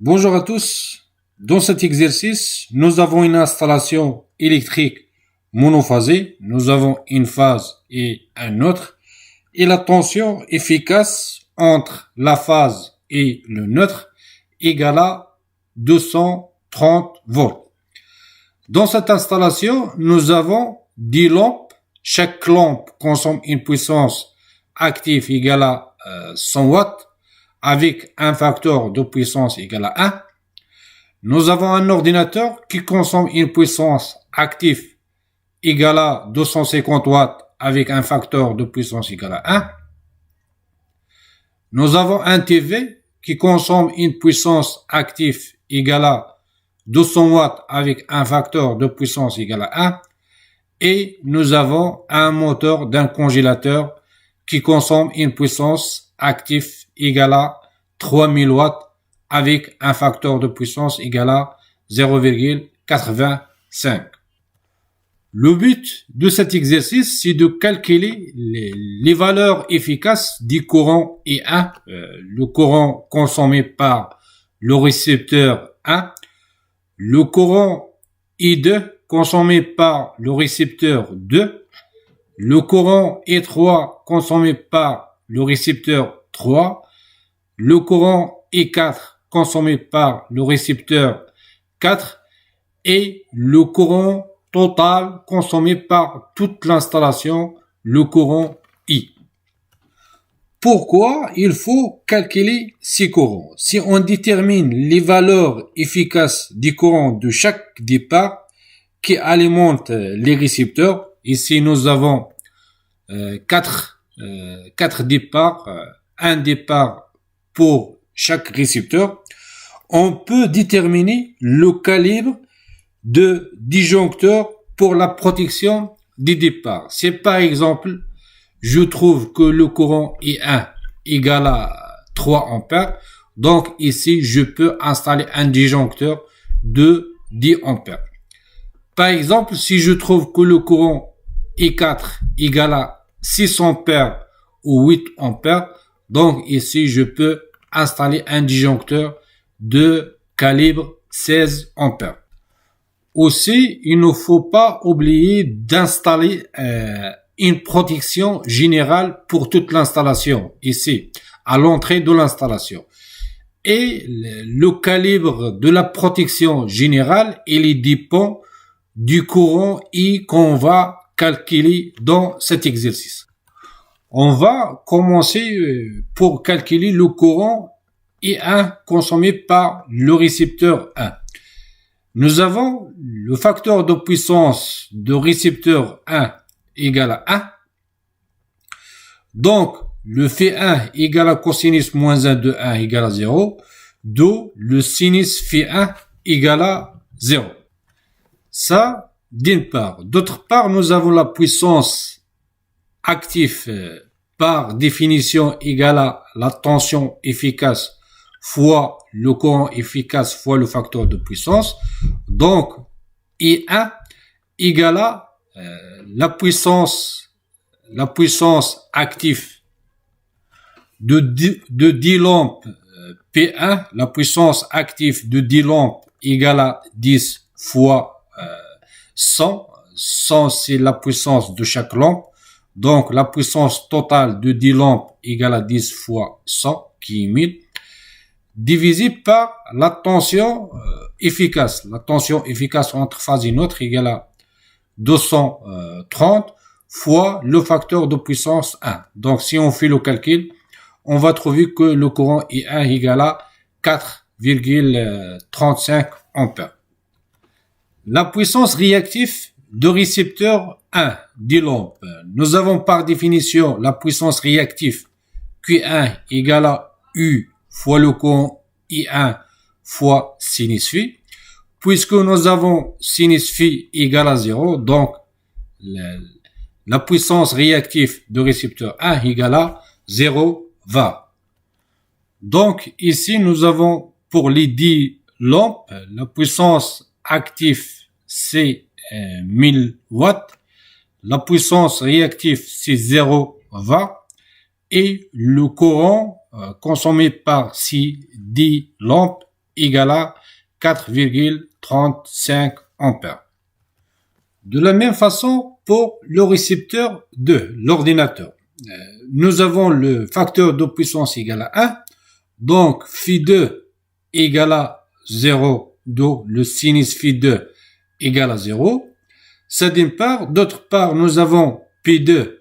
Bonjour à tous. Dans cet exercice, nous avons une installation électrique monophasée. Nous avons une phase et un autre. Et la tension efficace entre la phase et le neutre égale à 230 volts. Dans cette installation, nous avons 10 lampes. Chaque lampe consomme une puissance active égale à 100 watts avec un facteur de puissance égal à 1. Nous avons un ordinateur qui consomme une puissance active égale à 250 watts avec un facteur de puissance égal à 1. Nous avons un TV qui consomme une puissance active égale à 200 watts avec un facteur de puissance égal à 1. Et nous avons un moteur d'un congélateur qui consomme une puissance active égale à 3000 watts avec un facteur de puissance égal à 0,85. Le but de cet exercice, c'est de calculer les valeurs efficaces du courant I1, le courant consommé par le récepteur 1, le courant I2 consommé par le récepteur 2, le courant I3 consommé par le récepteur 3, le courant I4 consommé par le récepteur 4 et le courant total consommé par toute l'installation, le courant I. Pourquoi il faut calculer ces courants? Si on détermine les valeurs efficaces du courant de chaque départ qui alimente les récepteurs, ici nous avons quatre départs, un départ pour chaque récepteur, on peut déterminer le calibre de disjoncteur pour la protection des départs. C'est par exemple, je trouve que le courant I1 égale à 3 ampères, donc ici je peux installer un disjoncteur de 10 ampères. Par exemple, si je trouve que le courant I4 égale à 6 ampères ou 8 ampères, donc ici je peux installer un disjoncteur de calibre 16 ampères. Aussi, il ne faut pas oublier d'installer une protection générale pour toute l'installation, ici, à l'entrée de l'installation. Et le calibre de la protection générale, il dépend du courant I qu'on va calculer dans cet exercice. On va commencer pour calculer le courant I1 consommé par le récepteur 1. Nous avons le facteur de puissance de récepteur 1 égale à 1. Donc, le Φ1 égale à cosinus moins 1 de 1 égale à 0. D'où le sinus Φ1 égale à 0. Ça, d'une part. D'autre part, nous avons la puissance active par définition égale à la tension efficace fois le courant efficace fois le facteur de puissance. Donc, I1 égale à la puissance active de 10 lampes P1, la puissance active de 10 lampes égale à 10 fois 100. 100, c'est la puissance de chaque lampe. Donc, la puissance totale de 10 lampes égale à 10 fois 100, qui est 1000, divisé par la tension efficace. La tension efficace entre phase et neutre égale à 230 fois le facteur de puissance 1. Donc, si on fait le calcul, on va trouver que le courant I1 égale à 4,35 ampères. La puissance réactive de récepteur 1 des lampes. Nous avons par définition la puissance réactive Q1 égale à U fois le courant I1 fois sinus phi. Puisque nous avons sinus phi égale à 0, donc la puissance réactive de récepteur 1 égale à 0,20. Donc ici nous avons pour les 10 lampes, la puissance active c'est 1000 watts, la puissance réactive c'est 0,20 et le courant consommé par ces 10 lampes égale à 4,35 ampères. De la même façon, pour le récepteur de l'ordinateur, nous avons le facteur de puissance égal à 1, donc phi2 égale à 0, donc le sinus phi2 égale à 0. Ça d'une part. D'autre part, nous avons P2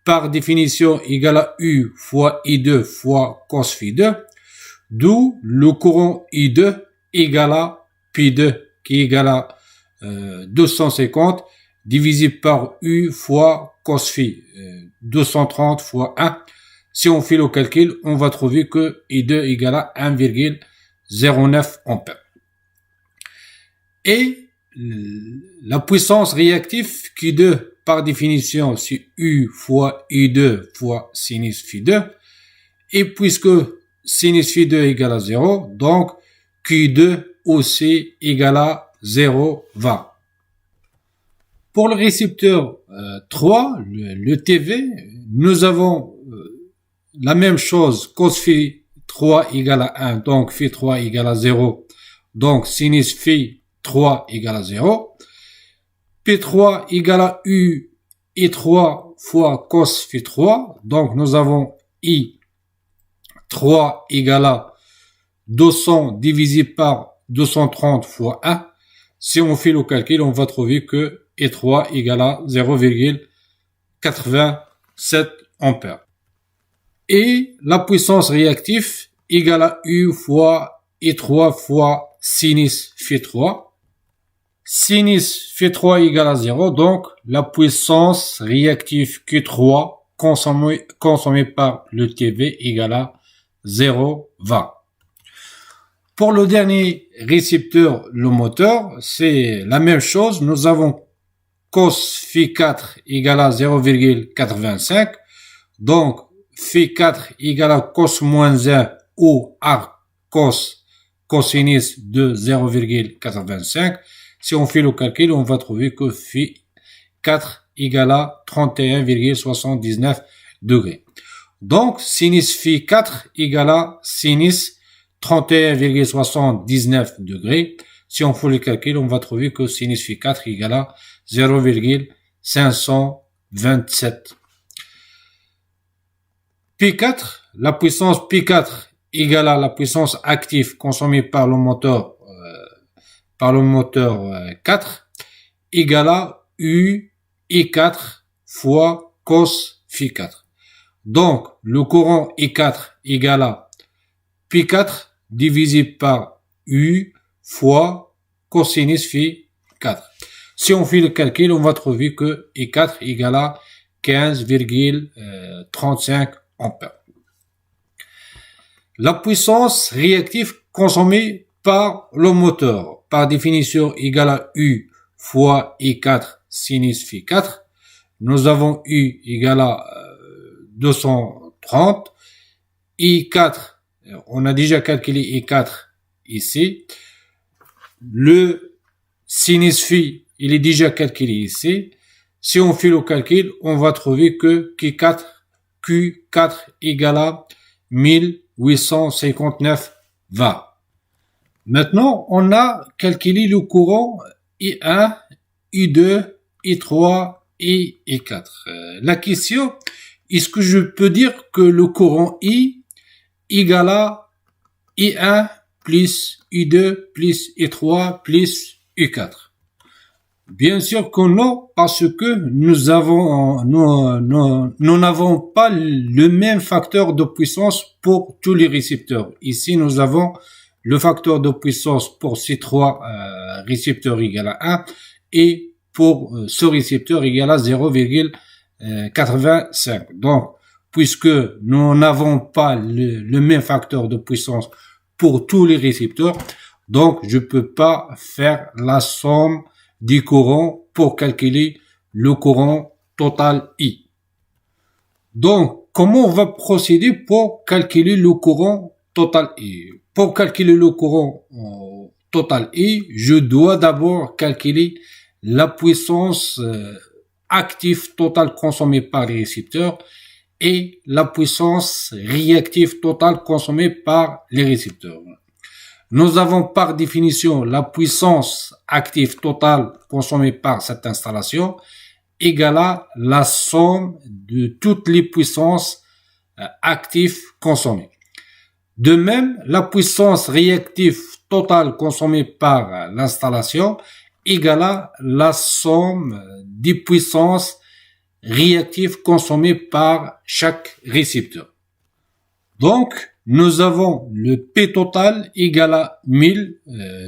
par définition égale à U fois I2 fois cos phi2, d'où le courant I2 égale à P2 qui égale à 250 divisé par U fois cos phi, 230 fois 1. Si on fait le calcul, on va trouver que I2 égale à 1,09 ampères. Et la puissance réactive Q2 par définition c'est U fois I2 fois sinus phi2, et puisque sinus phi2 égale à 0, donc Q2 aussi égale à 0,20. Pour le récepteur 3, le TV, nous avons la même chose, cos phi 3 égale à 1, donc phi 3 égale à 0, donc sinus phi 3 égale à 0. P3 égale à U I3 fois cos phi 3. Donc, nous avons I3 égale à 200 divisé par 230 fois 1. Si on fait le calcul, on va trouver que I3 égale à 0,87 ampères. Et la puissance réactive égale à U fois I3 fois sinus phi 3. Sinus phi 3 égale à 0, donc la puissance réactive Q3 consommée par le TV égale à 0,20. Pour le dernier récepteur, le moteur, c'est la même chose. Nous avons cos phi 4 égale à 0,85. Donc, phi 4 égale à cos moins 1 ou arc cosinus de 0,85. Si on fait le calcul, on va trouver que phi 4 égale à 31,79 degrés. Donc, sinus phi 4 égale à sinus 31,79 degrés. Si on fait le calcul, on va trouver que sinus phi 4 égale à 0,527. P4, la puissance P4 égale à la puissance active consommée par le moteur 4 égale à U I4 fois cos phi 4. Donc, le courant I4 égale à P4 divisé par U fois cosinus phi 4. Si on fait le calcul, on va trouver que I4 égale à 15,35 ampères. La puissance réactive consommée par le moteur, par définition égale à U fois I4 sinus phi 4. Nous avons U égale à 230. I4, on a déjà calculé I4 ici. Le sinus phi, il est déjà calculé ici. Si on fait le calcul, on va trouver que Q4 égale à 1859 watts. Maintenant, on a calculé le courant I1, I2, I3 et I4. La question, est-ce que je peux dire que le courant I égale à I1 plus I2 plus I3 plus I4? Bien sûr que non, parce que nous n'avons pas le même facteur de puissance pour tous les récepteurs. Ici, nous avons le facteur de puissance pour ces trois récepteurs égal à 1 et pour ce récepteur égal à 0,85. Donc, puisque nous n'avons pas le même facteur de puissance pour tous les récepteurs, donc je peux pas faire la somme du courant pour calculer le courant total I. Donc, comment on va procéder pour calculer le courant total I? Pour calculer le courant total I, je dois d'abord calculer la puissance active totale consommée par les récepteurs et la puissance réactive totale consommée par les récepteurs. Nous avons par définition la puissance active totale consommée par cette installation égale à la somme de toutes les puissances actives consommées. De même, la puissance réactive totale consommée par l'installation égale à la somme des puissances réactives consommées par chaque récepteur. Donc, nous avons le P total égal à 1000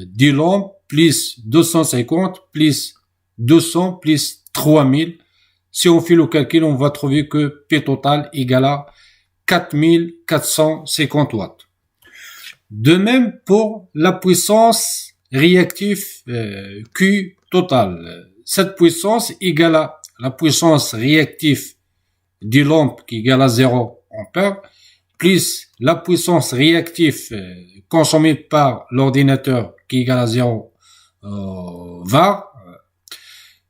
10 lampes plus 250 plus 200 plus 3000. Si on fait le calcul, on va trouver que P total égal à 4450 watts. De même pour la puissance réactive Q total. Cette puissance égale à la puissance réactive des lampes qui égale à 0 ampère plus la puissance réactive consommée par l'ordinateur qui égale à 0 var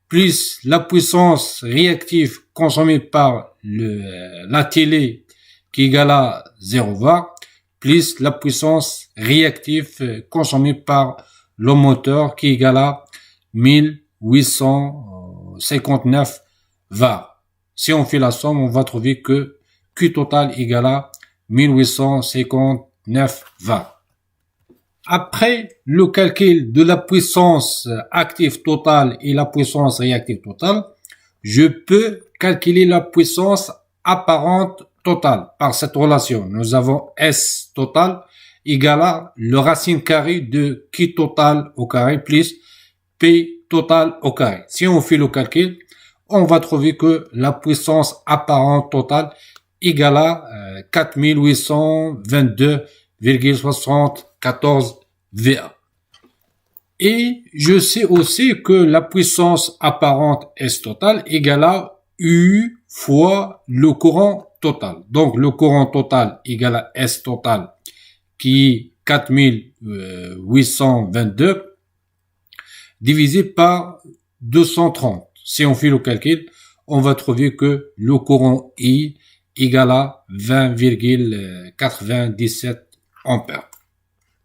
plus la puissance réactive consommée par la télé qui égale à 0 var plus la puissance réactive consommée par le moteur qui égale à 1859 var. Si on fait la somme, on va trouver que Q total égale à 1859 var. Après le calcul de la puissance active totale et la puissance réactive totale, je peux calculer la puissance apparente totale par cette relation. Nous avons S total égale à le racine carrée de Q total au carré plus P total au carré. Si on fait le calcul, on va trouver que la puissance apparente totale égale à 4822,74 VA. Et je sais aussi que la puissance apparente S totale égale à U fois le courant total. Donc le courant total égale à S total qui est 4822 divisé par 230. Si on fait le calcul, on va trouver que le courant I égale à 20,97 ampères.